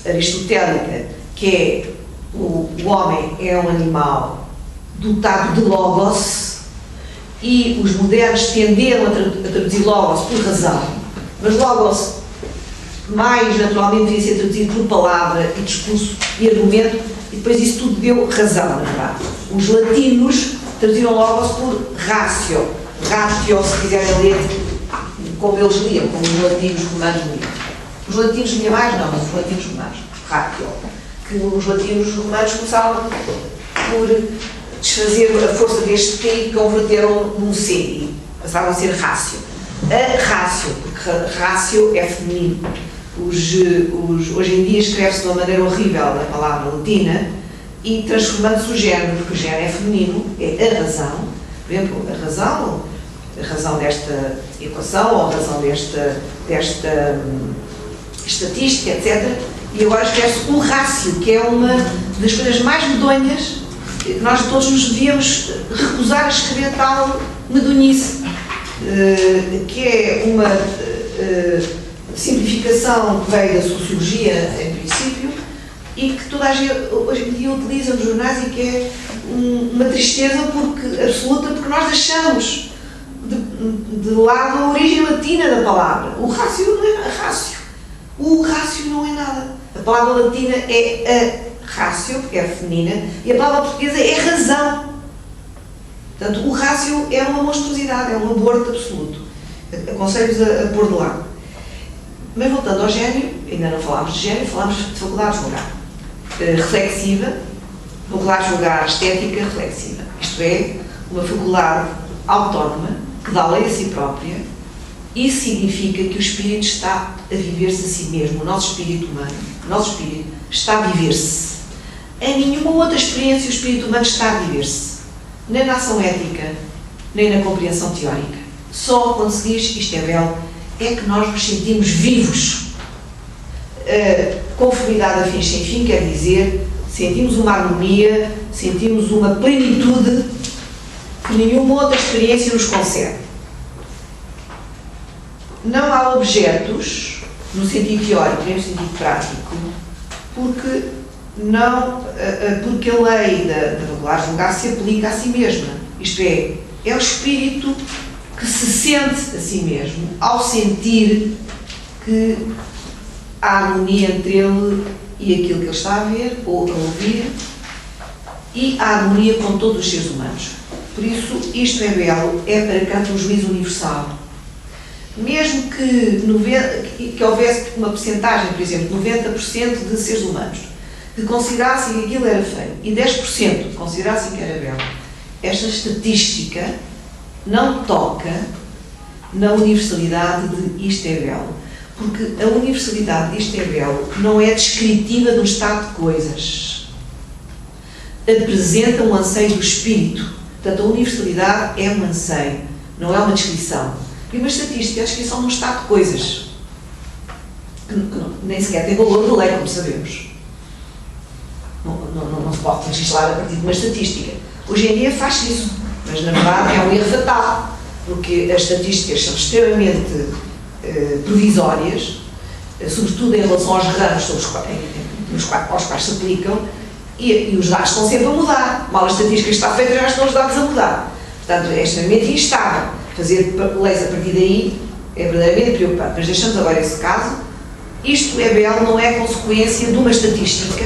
aristotélica, que é o homem é um animal dotado de logos, e os modernos tenderam a traduzir logos por razão, mas logos mais naturalmente devia ser traduzido por palavra e discurso e argumento, e depois isso tudo deu razão, na verdade. Os latinos traduziram logos por ratio, se quiserem ler como eles liam, como os latinos romanos liam. Os latinos medievais não, mas os latinos romanos, ratio. Que os latinos romanos começaram por desfazer a força deste T e converteram num C e passaram a ser rácio. A rácio, porque rácio é feminino. Hoje em dia escreve-se de uma maneira horrível a palavra latina e transformando-se o género, porque o género é feminino, é a razão. Por exemplo, a razão desta equação ou a razão desta estatística, etc. E agora escreve-se o rácio, que é uma das coisas mais medonhas que nós todos nos devíamos recusar a escrever tal medonhice, que é uma simplificação que veio da sociologia, em princípio, e que toda a gente hoje em dia utiliza nos jornais e que é uma tristeza absoluta, porque nós deixamos de lado a origem latina da palavra. O rácio não é rácio. O rácio não é nada. A palavra latina é a rácio, porque é feminina, e a palavra portuguesa é razão. Portanto, o rácio é uma monstruosidade, é um aborto absoluto. Aconselho-vos a pôr de lado. Mas voltando ao gênio, ainda não falámos de gênio, falámos de faculdade de julgar. Reflexiva, faculdade de julgar estética reflexiva. Isto é, uma faculdade autónoma, que dá lei a si própria. Isso significa que o espírito está a viver-se a si mesmo. O nosso espírito humano, o nosso espírito, está a viver-se. Em nenhuma outra experiência o espírito humano está a viver-se. Nem na ação ética, nem na compreensão teórica. Só quando se diz isto é belo, é que nós nos sentimos vivos. Conformidade a fins sem fim quer dizer sentimos uma harmonia, sentimos uma plenitude que nenhuma outra experiência nos concede. Não há objetos, no sentido teórico nem no sentido prático, porque a lei da faculdade de julgar se aplica a si mesma. Isto é o espírito que se sente a si mesmo ao sentir que há harmonia entre ele e aquilo que ele está a ver ou a ouvir, e a harmonia com todos os seres humanos. Por isso, isto é belo, é para Kant um juízo universal. Mesmo que houvesse uma percentagem, por exemplo, 90% de seres humanos que considerassem que aquilo era feio e 10% considerassem que era belo, esta estatística não toca na universalidade de isto é belo. Porque a universalidade de isto é belo não é descritiva do estado de coisas. Apresenta um anseio do espírito. Portanto, a universalidade é um anseio, não é uma descrição. E uma estatística é a descrição de um estado de coisas. Que nem sequer tem valor de lei, como sabemos. Não se pode legislar a partir de uma estatística. Hoje em dia faz isso, mas na verdade é um erro fatal, porque as estatísticas são extremamente provisórias, sobretudo em relação aos ramos aos quais se aplicam, e os dados estão sempre a mudar. Mal a estatística está feita, já estão os dados a mudar. Portanto, é extremamente instável. Fazer leis a partir daí é verdadeiramente preocupante. Mas deixamos agora esse caso. Isto é belo, não é consequência de uma estatística.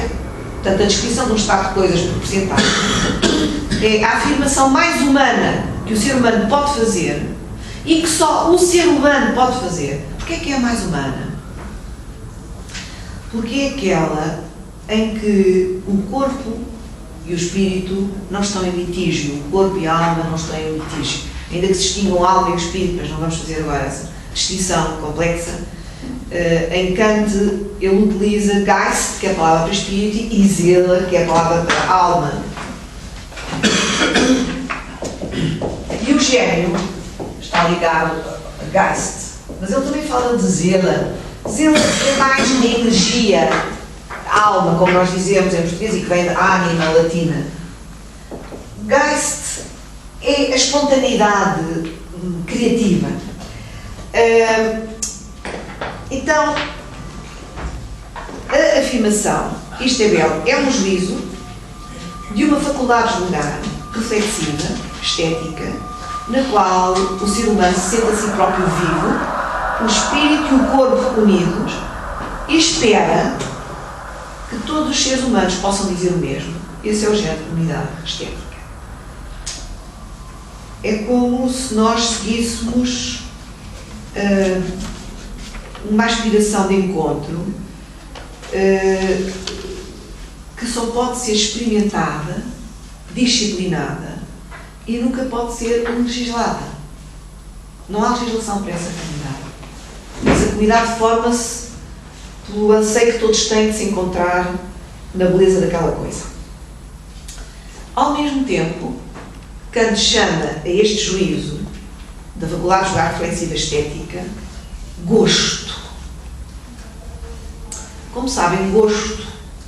Portanto, a descrição de um estado de coisas por porcentagem é a afirmação mais humana que o ser humano pode fazer e que só o ser humano pode fazer. Porquê é que é a mais humana? Porque é aquela em que o corpo e o espírito não estão em litígio, o corpo e a alma não estão em litígio. Ainda que se distingam a alma e o espírito, mas não vamos fazer agora essa distinção complexa. Em Kant, ele utiliza Geist, que é a palavra para espírito, e Seele, que é a palavra para alma. E o gênio está ligado a Geist, mas ele também fala de Seele. Seele é mais uma energia, alma, como nós dizemos em português, e que vem da ânima latina. Geist é a espontaneidade criativa. Então, a afirmação, isto é belo, é um juízo de uma faculdade vulgar, reflexiva, estética, na qual o ser humano se sente a si próprio vivo, o espírito e o corpo unidos, e espera que todos os seres humanos possam dizer o mesmo. Esse é o género de unidade estética. É como se nós seguíssemos uma aspiração de encontro que só pode ser experimentada, disciplinada e nunca pode ser legislada. Não há legislação para essa comunidade. Essa comunidade forma-se pelo anseio que todos têm de se encontrar na beleza daquela coisa. Ao mesmo tempo, Kant chama a este juízo da faculdade vulgar reflexiva estética gosto. Como sabem, gosto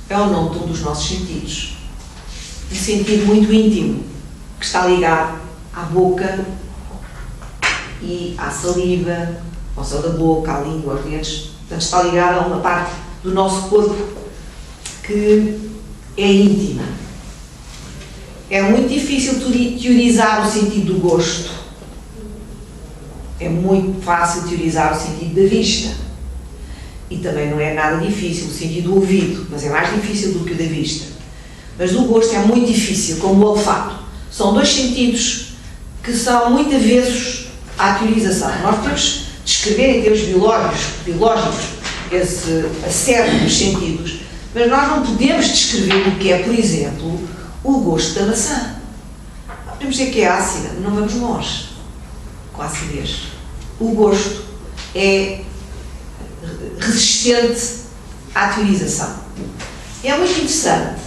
é o nome de um dos nossos sentidos. Um sentido muito íntimo, que está ligado à boca e à saliva, ao céu da boca, à língua, aos dentes. Portanto, está ligado a uma parte do nosso corpo que é íntima. É muito difícil teorizar o sentido do gosto. É muito fácil teorizar o sentido da vista. E também não é nada difícil o sentido do ouvido, mas é mais difícil do que o da vista. Mas do gosto é muito difícil, como o olfato. São dois sentidos que são muito avessos à teorização. Nós podemos descrever em termos biológicos esse acerto dos sentidos, mas nós não podemos descrever o que é, por exemplo, o gosto da maçã. Podemos dizer que é ácida, não vamos longe com a acidez. O gosto é resistente à teorização. É muito interessante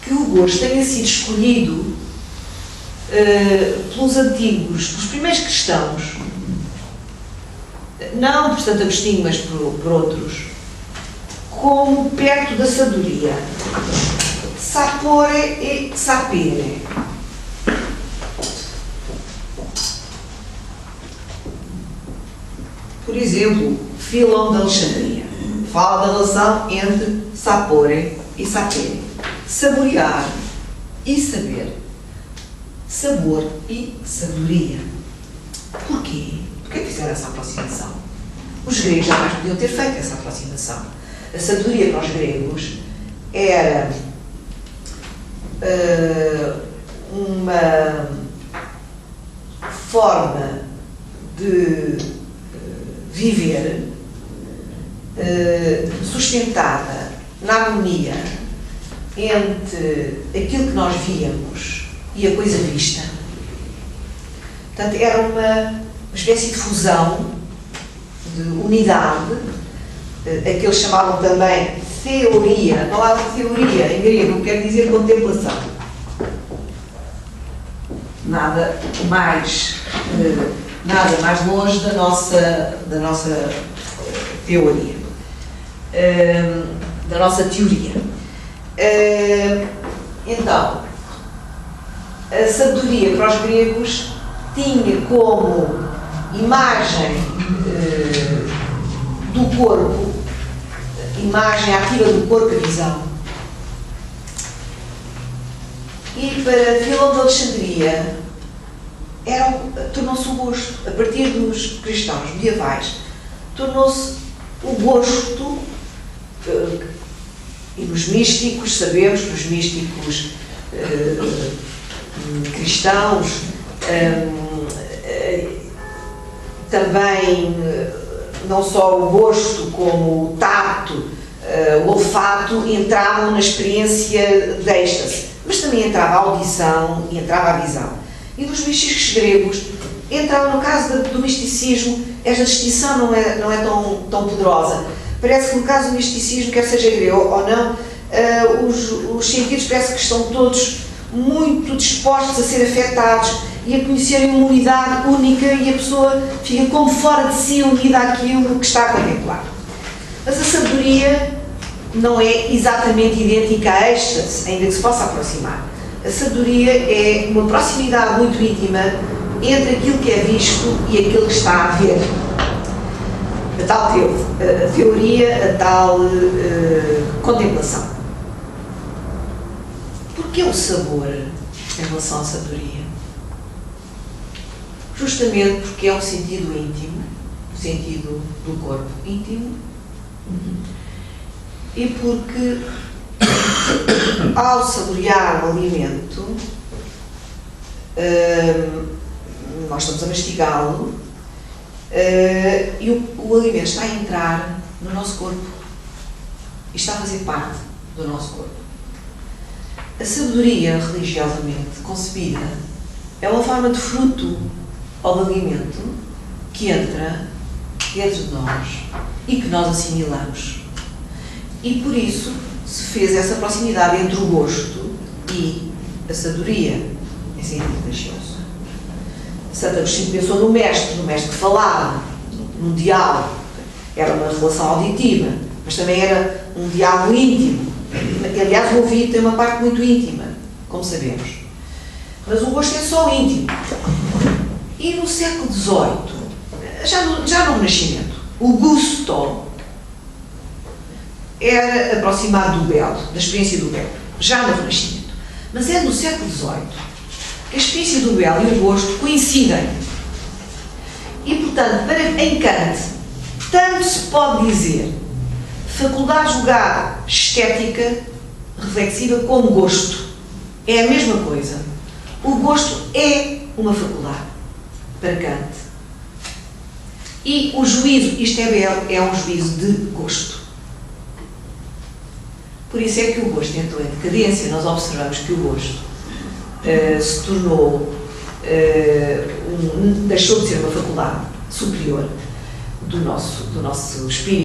que o gosto tenha sido escolhido pelos antigos, pelos primeiros cristãos, não por Santo Agostinho, mas por outros, como perto da sabedoria. Sapore e sapere. Por exemplo, Filão de Alexandria fala da relação entre sapore e sapere. Saborear e saber. Sabor e sabedoria. Porquê? Porquê fizeram essa aproximação? Os gregos jamais podiam ter feito essa aproximação. A sabedoria para os gregos era uma forma de viver sustentada na harmonia entre aquilo que nós víamos e a coisa vista. Portanto, era uma espécie de fusão, de unidade, aqueles chamavam também teoria. A palavra teoria em grego quer dizer contemplação. Nada mais longe da nossa teoria, da nossa teoria. Então, a sabedoria para os gregos tinha como imagem do corpo, imagem ativa do corpo, a visão. E para Filão de Alexandria tornou-se o gosto, a partir dos cristãos medievais, tornou-se o gosto, e nos místicos, sabemos que os místicos cristãos também, não só o gosto como o tato, o olfato, entravam na experiência de êxtase, mas também entrava a audição e entrava a visão. E nos místicos gregos entrava, no caso do misticismo, esta distinção não é tão poderosa. Parece que no caso do misticismo, quer seja grego ou não, os sentidos parece que estão todos muito dispostos a ser afetados e a conhecerem uma unidade única, e a pessoa fica como fora de si, unida àquilo que está a contemplar. Mas a sabedoria não é exatamente idêntica à êxtase, ainda que se possa aproximar. A sabedoria é uma proximidade muito íntima entre aquilo que é visto e aquilo que está a ver. A tal teoria, a tal contemplação. Porquê o sabor em relação à sabedoria? Justamente porque é um sentido íntimo, o sentido do corpo íntimo, e porque ao saborear o alimento, nós estamos a mastigá-lo, e o alimento está a entrar no nosso corpo e está a fazer parte do nosso corpo. A sabedoria, religiosamente concebida, é uma forma de fruto ou de alimento que entra dentro de nós e que nós assimilamos. E por isso se fez essa proximidade entre o gosto e a sabedoria, em sentido religioso. Santo Agostinho pensou no mestre que falava, num diálogo. Era uma relação auditiva, mas também era um diálogo íntimo. Aliás, o ouvido tem uma parte muito íntima, como sabemos. Mas o gosto é só íntimo. E no século XVIII, já no Renascimento, o gusto era aproximado do belo, da experiência do belo, já no Renascimento. Mas é no século XVIII que a experiência do belo e o gosto coincidem. E, portanto, em Kant, tanto se pode dizer faculdade julgar estética reflexiva como gosto. É a mesma coisa. O gosto é uma faculdade para Kant. E o juízo, isto é belo, é um juízo de gosto. Por isso é que o gosto entrou em decadência. Nós observamos que o gosto se tornou, deixou de ser uma faculdade superior do nosso espírito.